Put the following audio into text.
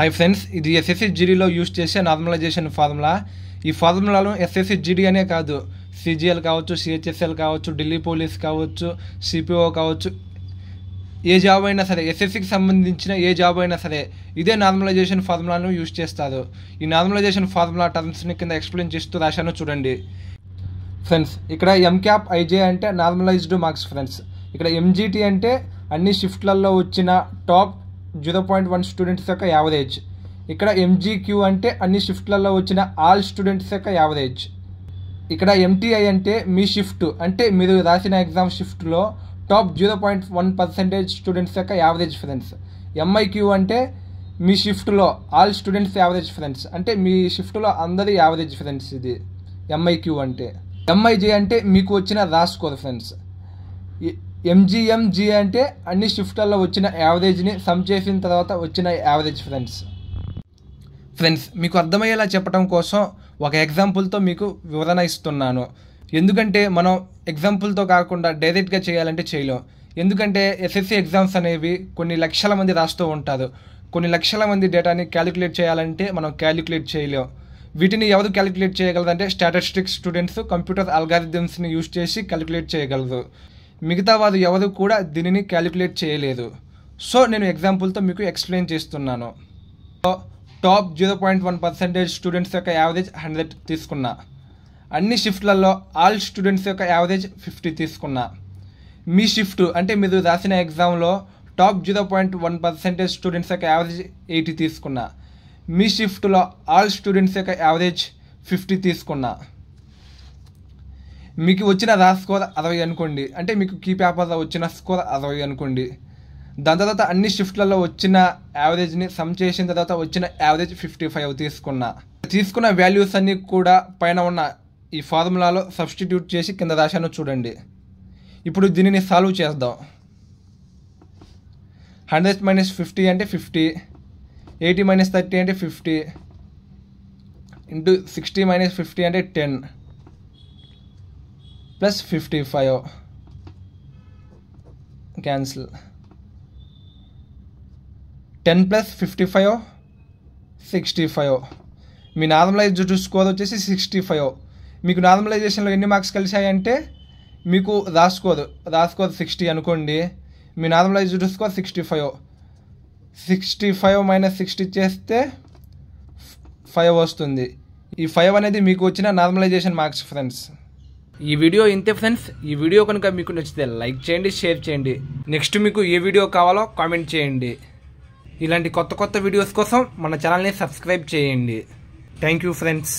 Hi friends, ఇది SSC జీడీలో use చేసే normalisation formula. ఈ ఫార్ములాను ఎస్ఎస్సి జీడీ అనే కాదు, సిజిఎల్ కావచ్చు, సిహెచ్ఎస్ఎల్ కావచ్చు, ఢిల్లీ పోలీస్ కావచ్చు, సిపిఓ కావచ్చు, ఏ జాబ్ అయినా సరే, ఎస్ఎస్సికి సంబంధించిన ఏ జాబ్ అయినా సరే ఇదే నార్మలైజేషన్ ఫార్ములాను యూజ్ చేస్తారు. ఈ నార్మలైజేషన్ ఫార్ములా టర్మ్స్ని కింద ఎక్స్ప్లెయిన్ చేస్తూ రాశాను చూడండి ఫ్రెండ్స్. ఇక్కడ ఎంక్యాప్ ఐజే అంటే నార్మలైజ్డ్ మార్క్స్ ఫ్రెండ్స్. ఇక్కడ ఎంజీటీ అంటే అన్ని షిఫ్ట్లలో వచ్చిన టాప్ 0.1 స్టూడెంట్స్ యొక్క యావరేజ్. ఇక్కడ ఎంజీక్యూ అంటే అన్ని షిఫ్ట్లలో వచ్చిన ఆల్ స్టూడెంట్స్ యొక్క యావరేజ్. ఇక్కడ ఎంటీఐ అంటే మీ షిఫ్ట్ అంటే మీరు రాసిన ఎగ్జామ్ షిఫ్ట్లో టాప్ 0.1% స్టూడెంట్స్ యొక్క యావరేజ్ ఫ్రెండ్స్. ఎంఐక్యూ అంటే మీ షిఫ్ట్లో ఆల్ స్టూడెంట్స్ యావరేజ్ ఫ్రెండ్స్, అంటే మీ షిఫ్ట్లో అందరి యావరేజ్ ఫ్రెండ్స్. ఇది ఎంఐక్యూ అంటే. ఎంఐజే అంటే మీకు వచ్చిన రా స్కోర్ ఫ్రెండ్స్. ఎంజిఎంజీ అంటే అన్ని షిఫ్ట్లలో వచ్చిన యావరేజ్ని సమ్ చేసిన తర్వాత వచ్చిన యావరేజ్ ఫ్రెండ్స్. మీకు అర్థమయ్యేలా చెప్పడం కోసం ఒక ఎగ్జాంపుల్తో మీకు వివరణ ఇస్తున్నాను. ఎందుకంటే మనం ఎగ్జాంపుల్తో కాకుండా డైరెక్ట్గా చేయాలంటే చేయలేం. ఎందుకంటే ఎస్ఎస్సి ఎగ్జామ్స్ అనేవి కొన్ని లక్షల మంది రాస్తూ ఉంటారు. కొన్ని లక్షల మంది డేటాని క్యాలిక్యులేట్ చేయాలంటే మనం క్యాలిక్యులేట్ చేయలేం. వీటిని ఎవరు క్యాలిక్యులేట్ చేయగలరంటే స్టాటిస్టిక్స్ స్టూడెంట్స్ కంప్యూటర్ అల్గారిథమ్స్ని యూజ్ చేసి క్యాలిక్యులేట్ చేయగలరు. మిగతా వారు ఎవరు కూడా దీనిని క్యాలిక్యులేట్ చేయలేదు. సో నేను ఎగ్జాంపుల్తో మీకు ఎక్స్ప్లెయిన్ చేస్తున్నాను. టాప్ 0.1% స్టూడెంట్స్ యొక్క యావరేజ్ 100 తీసుకున్నా. అన్ని షిఫ్ట్లలో ఆల్ స్టూడెంట్స్ యొక్క యావరేజ్ 50 తీసుకున్నా. మీ షిఫ్ట్ అంటే మీరు రాసిన ఎగ్జామ్లో టాప్ 0.1% స్టూడెంట్స్ యొక్క యావరేజ్ 80 తీసుకున్నా. మీ షిఫ్ట్లో ఆల్ స్టూడెంట్స్ యొక్క యావరేజ్ 50 తీసుకున్నా. మీకు వచ్చిన రా స్కోర్ 60 అనుకోండి, అంటే మీకు కీ పేపర్లో వచ్చిన స్కోర్ 60 అనుకోండి. దాని తర్వాత అన్ని షిఫ్ట్లలో వచ్చిన యావరేజ్ని సమ్ చేసిన తర్వాత వచ్చిన యావరేజ్ 55 తీసుకున్న వాల్యూస్ అన్నీ కూడా పైన ఉన్న ఈ ఫార్ములాలో సబ్స్టిట్యూట్ చేసి కింద రాశాను చూడండి. ఇప్పుడు దీనిని సాల్వ్ చేద్దాం. 100 - 50 అంటే 50, 80 - 30 అంటే 50, ఇంటూ 60 - 50 అంటే 10 ప్లస్ 55 క్యాన్సిల్. 10 + 55 65. మీ నార్మలైజ్డ్ స్కోర్ వచ్చేసి 65. మీకు నార్మలైజేషన్లో ఎన్ని మార్క్స్ కలిసాయంటే మీకు రా స్కోర్ 60 అనుకోండి. మీ నార్మలైజ్డ్ స్కోర్ 65. 65 - 60 చేస్తే 5 వస్తుంది. ఈ 5 అనేది మీకు వచ్చిన నార్మలైజేషన్ మార్క్స్ ఫ్రెండ్స్. ఈ వీడియో ఇంతే ఫ్రెండ్స్. ఈ వీడియో కనుక మీకు నచ్చితే లైక్ చేయండి, షేర్ చేయండి. నెక్స్ట్ మీకు ఏ వీడియో కావాలో కామెంట్ చేయండి. ఇలాంటి కొత్త వీడియోస్ కోసం మన ఛానల్ని సబ్స్క్రైబ్ చేయండి. Thank you friends.